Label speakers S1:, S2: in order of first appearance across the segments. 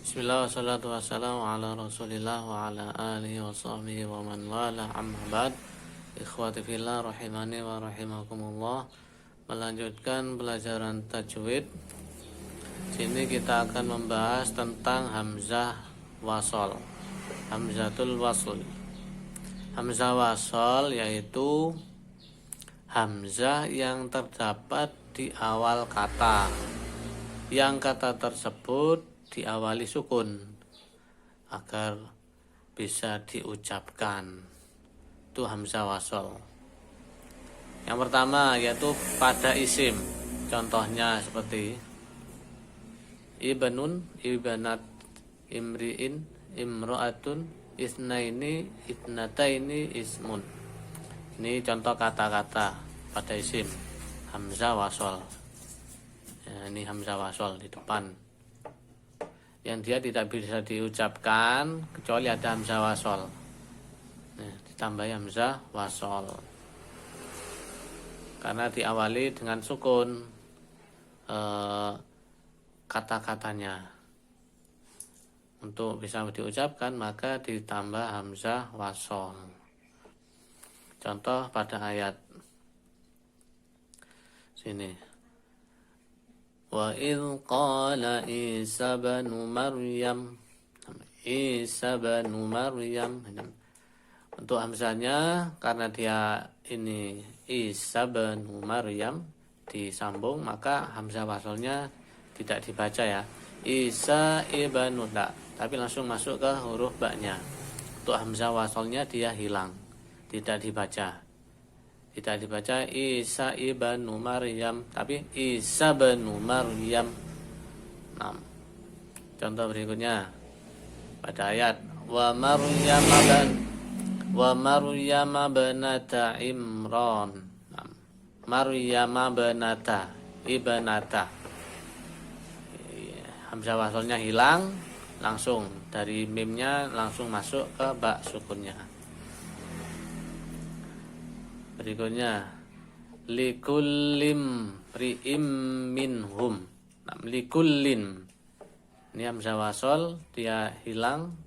S1: Bismillah wassalatu wassalamu ala rasulillah wa ala alihi wa sahbihi wa man wala amma ba'd. Ikhwati fillah rahimani wa rahimakumullah. Melanjutkan pelajaran tajwid. Sini kita akan membahas tentang hamzah wasol, hamzatul wasl. Hamzah wasol yaitu hamzah yang terdapat di awal kata, yang kata tersebut diawali sukun agar bisa diucapkan. Itu hamzah wasol. Yang pertama yaitu pada isim. Contohnya seperti ibnun, ibnat, imriin, imro'atun, isnaini, itnataini, ismun. Ini contoh kata-kata pada isim hamzah wasol. Ya, ini hamzah wasol di depan, yang dia tidak bisa diucapkan kecuali ada hamzah wasol. Nah, ditambah hamzah wasol karena diawali dengan sukun kata-katanya. Untuk bisa diucapkan maka ditambah hamzah wasol. Contoh pada ayat sini, wa idh qala Isa banu Maryam. Isa banu Maryam. Untuk hamzahnya karena dia ini Isa banu Maryam disambung, maka hamzah wasolnya tidak dibaca ya. Isa ibnu, enggak, tapi langsung masuk ke huruf ba-nya. Untuk hamzah wasolnya dia hilang, tidak dibaca. Tidak dibaca Isa ibnu Maryam, tapi Isa banu Maryam. Nah, contoh berikutnya pada ayat wa Maryam banata Imran. Nah, Maryam banata ibnata. Hamzah wasolnya hilang, langsung dari mimnya langsung masuk ke ba sukunnya. Berikutnya likullim ri'im minhum. Nah, likullin ini hamzah wasol dia hilang,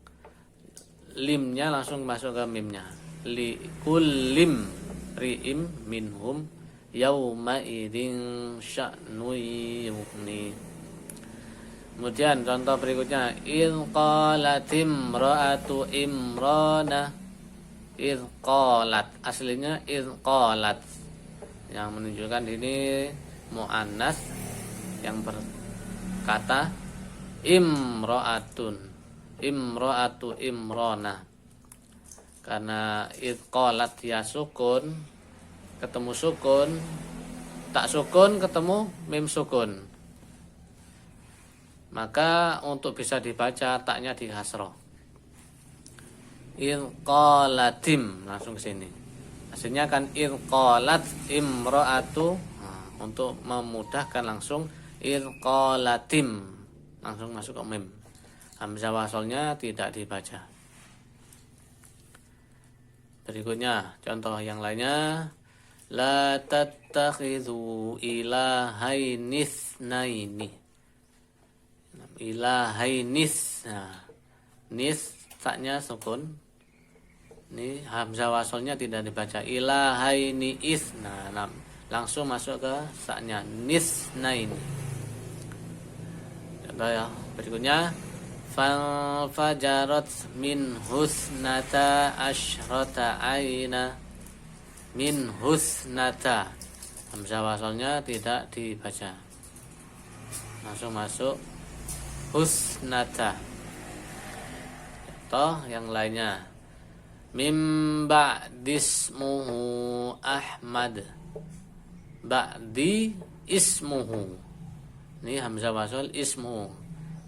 S1: limnya langsung masuk ke mimnya. Likullim ri'im minhum yauma idzin sya'nu yughni. Kemudian contoh berikutnya idz qalat imra'atu imrana. Idz qalat, aslinya idz qalat, yang menunjukkan ini muannas yang berkata imra'atun, imra'atu imrana. Karena idz qalat dia sukun, ketemu sukun, tak sukun ketemu mim sukun, maka untuk bisa dibaca taknya di hasroh. Idqalatim, langsung ke sini. Aslinya kan idqalat imro'atu. Nah, untuk memudahkan langsung idqalatim, langsung masuk ke mim. Hamzah wasolnya tidak dibaca. Berikutnya contoh yang lainnya, la tattakhidhu ilahainis naini. Ilahainis. Nah, nis taknya sukun. Ini hamzah wasolnya tidak dibaca. Ilahaini isna. Nah, langsung masuk ke saknya nisnaini. Contoh ya berikutnya, fajarat min husnata asyrata aina. Min husnata, hamzah wasolnya tidak dibaca, langsung masuk husnata. Contoh yang lainnya, mim ba'dismuhu Ahmad. Ba'di ismuhu. Ini hamzah wasol ismuhu.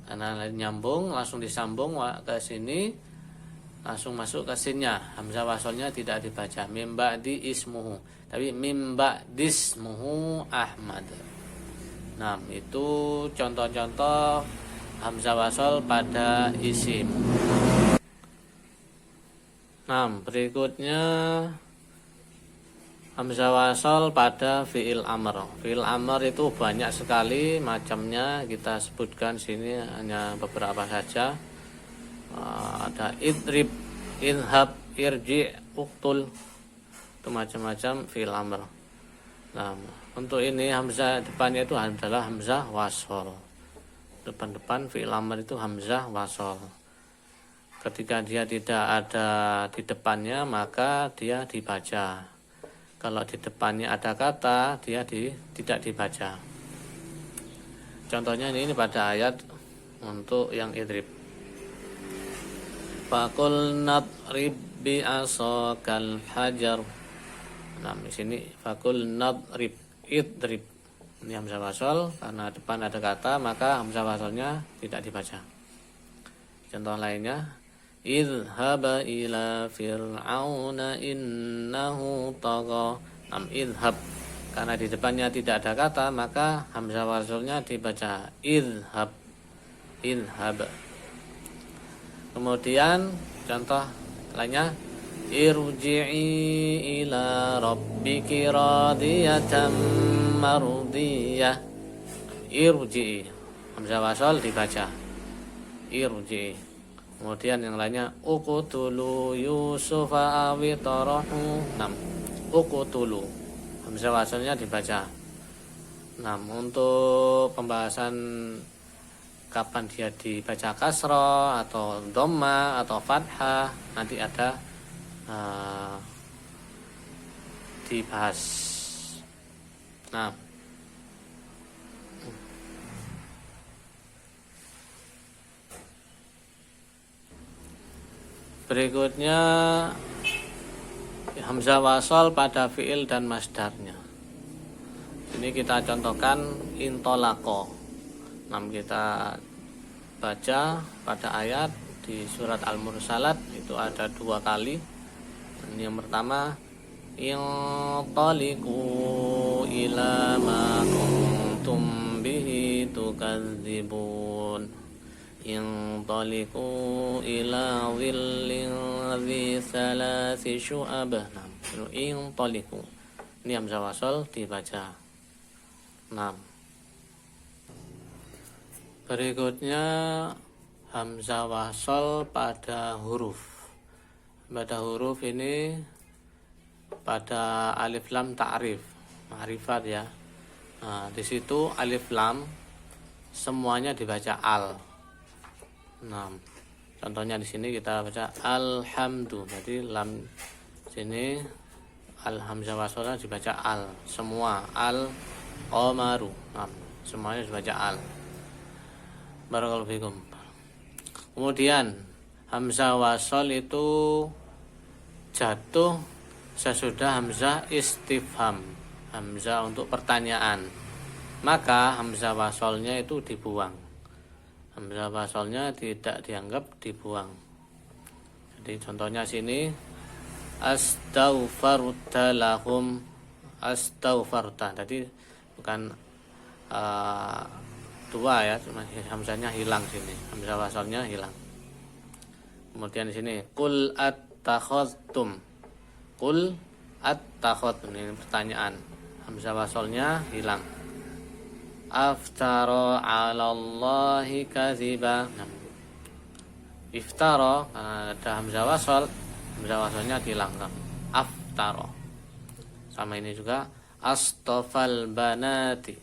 S1: Karena nyambung langsung disambung ke sini, langsung masuk ke sinnya. Hamzah wasolnya tidak dibaca. Mim ba'di ismuhu, tapi mim ba'dismuhu Ahmad. Nah, itu contoh-contoh hamzah wasol pada isim. Nah, berikutnya Hamzah wasol pada fi'il amr. Fi'il amr itu banyak sekali macamnya, kita sebutkan sini hanya beberapa saja. Ada idrib, idhab, irji, uktul, itu macam-macam fi'il amr. Nah, untuk ini hamzah depannya itu adalah hamzah wasol. Depan-depan fi'il amr itu hamzah wasol. Ketika dia tidak ada di depannya maka dia dibaca. Kalau di depannya ada kata, dia tidak dibaca. Contohnya ini pada ayat untuk yang idrib. Fakul nadrib bi asokal hajar. Nah, di sini fakul nadrib, idrib. Ini hamzah wasol, karena depan ada kata, maka hamzah wasolnya tidak dibaca. Contoh lainnya, idhab ila fir'auna innahu tagha. Idhab, karena di depannya tidak ada kata, maka hamzah wasolnya dibaca idhab, idhab. Kemudian contoh lainnya, irji'i ila rabbiki radiyatan mardiyah. Irji'i, hamzah wasol dibaca irji'i. Kemudian yang lainnya, uqtulu yusufa awi tarahu. Uqtulu, hamzah wasolnya dibaca. Untuk pembahasan kapan dia dibaca kasroh atau dhamma atau fathah nanti ada dibahas. Berikutnya hamzah wasol pada fi'il dan masdarnya. Ini kita contohkan intolako. Kita baca pada ayat di surat Al-Mursalat itu ada 2 kali. Yang pertama, intaliqu ila ma kuntum bihi tukadzibun. Intaliqu ila dhillin dhi thalathi syu'ab. Intaliqu, ini hamzah wasol dibaca. Berikutnya hamzah wasol pada huruf. Pada huruf ini pada alif lam ta'rif, ma'rifat ya. Di situ alif lam semuanya dibaca al. Contohnya di sini kita baca alhamdu, berarti lam sini al hamzah wasolnya dibaca al semua, al qamaru, semuanya dibaca al. Barakallahu fikum. Kemudian hamzah wasol itu jatuh sesudah hamzah istifham, hamzah untuk pertanyaan, maka hamzah wasolnya itu dibuang. Hamzah wasolnya tidak dianggap dibuang. Jadi contohnya sini, astaghfarta lahum, astaghfarta. Jadi bukan 2 ya, cuma hamzahnya hilang sini. Hamzah wasolnya hilang. Kemudian di sini, qul attakhadtum. Qul attakhadtum, ini pertanyaan. Hamzah wasolnya hilang. Aftara 'alallahi kadziba. Iftara, ada hamzah wasol, hamzah wasolnya dihilangkan. Aftara. Sama ini juga astafal banati.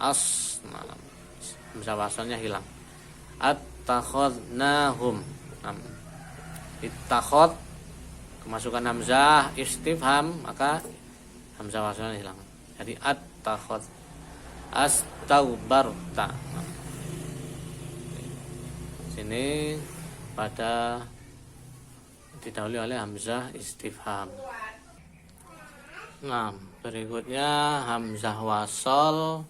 S1: Hamzah wasolnya hilang. Attakhadnahum. Ittakhad, kemasukan hamzah istifham, maka hamzah wasolnya hilang. Jadi attakhad. Astaghbarta. Sini pada didahului oleh hamzah istifham. Berikutnya hamzah wasol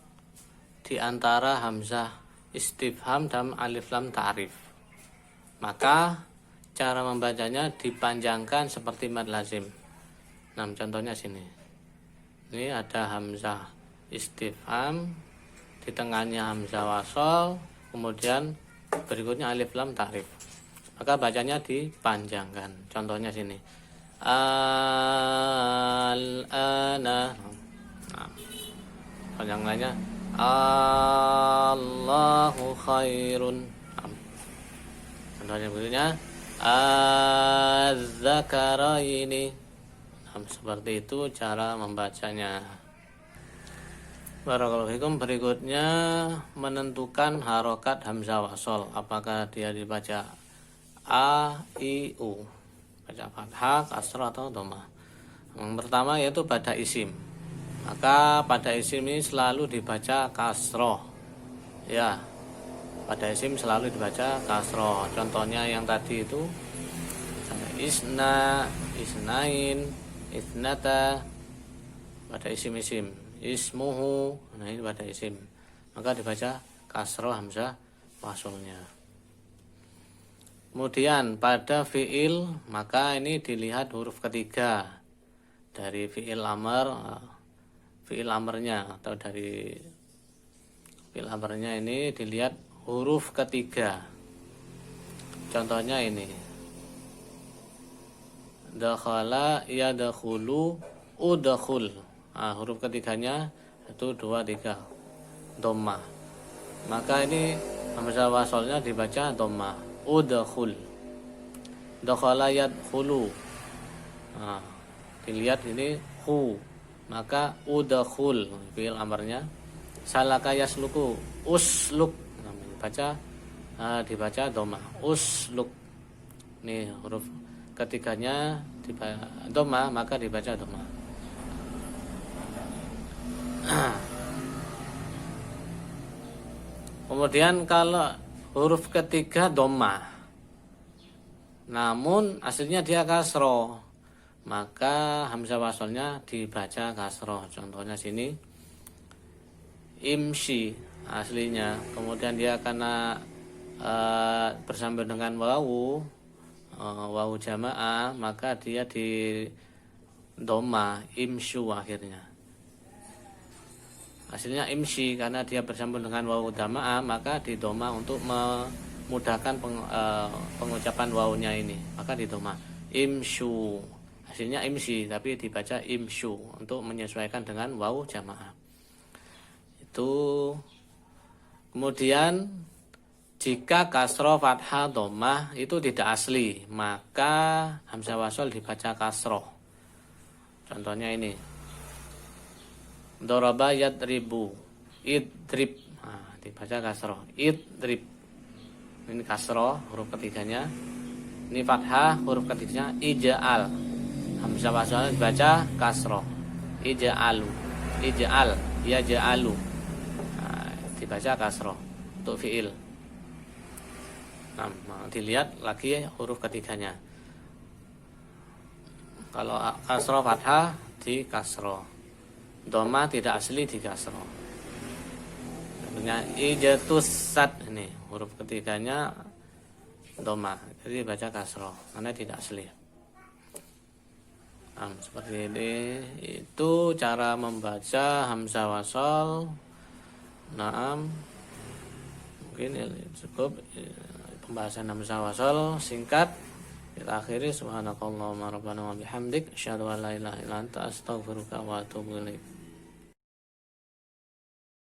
S1: di antara hamzah istifham dan alif lam ta'rif. Maka cara membacanya dipanjangkan seperti mad lazim. Contohnya sini. Ini ada hamzah istifham, di tengahnya hamzah wasol, kemudian berikutnya alif lam ta'rif. Maka bacanya dipanjangkan. Contohnya sini, al-ana. Nah, yang lainnya Allahu khairun. Nah, contohnya berikutnya az-zakaraini. Nah, seperti itu cara membacanya. Barakallahu fikum. Berikutnya menentukan harokat hamzah wasol. Apakah dia dibaca a, i, u, baca fathah, kasrah atau dhammah. Yang pertama yaitu pada isim. Maka pada isim ini selalu dibaca kasroh. Ya, pada isim selalu dibaca kasroh. Contohnya yang tadi itu isna, isnain, isnata pada isim-isim. Ismuhu, nah ini pada isim. Maka dibaca kasroh hamzah wasolnya. Kemudian pada fiil, maka ini dilihat huruf ketiga dari fiil amr, fiil amrnya atau dari fiil amrnya ini dilihat huruf ketiga. Contohnya ini, dakhala yadkhulu udkhul. Nah, huruf ketiganya itu 2, 3 dhammah. Maka ini hamzah wasolnya dibaca dhammah. Udkhul. Dakhala yadkhulu. Nah, dilihat ini hu. Maka udkhul fiil amrnya. Salaka yasluku usluk. Nah, dibaca dhammah. Usluk. Nih huruf ketiganya dibaca dhammah, maka dibaca dhammah. Kemudian kalau huruf ketiga dhammah, namun aslinya dia kasroh, maka hamzah wasolnya dibaca kasroh. Contohnya sini imshi aslinya, kemudian dia karena bersambung dengan wawu jamaah, maka dia di dhammah imsyu akhirnya. Hasilnya imshi karena dia bersambung dengan wawu jamaah, maka di dhammah untuk memudahkan pengucapan wawunya ini, maka di dhammah imsyu. Hasilnya imshi tapi dibaca imsyu untuk menyesuaikan dengan wawu jamaah. Itu. Kemudian jika kasroh fathah dhammah itu tidak asli, maka hamzah wasol dibaca kasroh. Contohnya ini, doraba yadribu, idrib, nah, dibaca kasroh, idrib. Ini kasroh huruf ketiganya. Ini fathah huruf ketiganya ija'al. Hamzah wasol dibaca kasroh. Ija'alu, ija'al, yaja'alu. Nah, dibaca kasroh untuk fiil. Nah, dilihat lagi huruf ketiganya. Kalau kasroh fathah di kasroh. Dhammah tidak asli di kasroh. Contohnya ijatusat, ini huruf ketiganya dhammah, jadi baca kasroh karena tidak asli. Nah, seperti ini. Itu cara membaca hamzah wasol. Naam. Mungkin cukup pembahasan hamzah wasol singkat. Kita akhiri subhanakallahumma rabbana wa bihamdik asyhadu an la ilaha illa anta astaghfiruka wa atubu ilaik.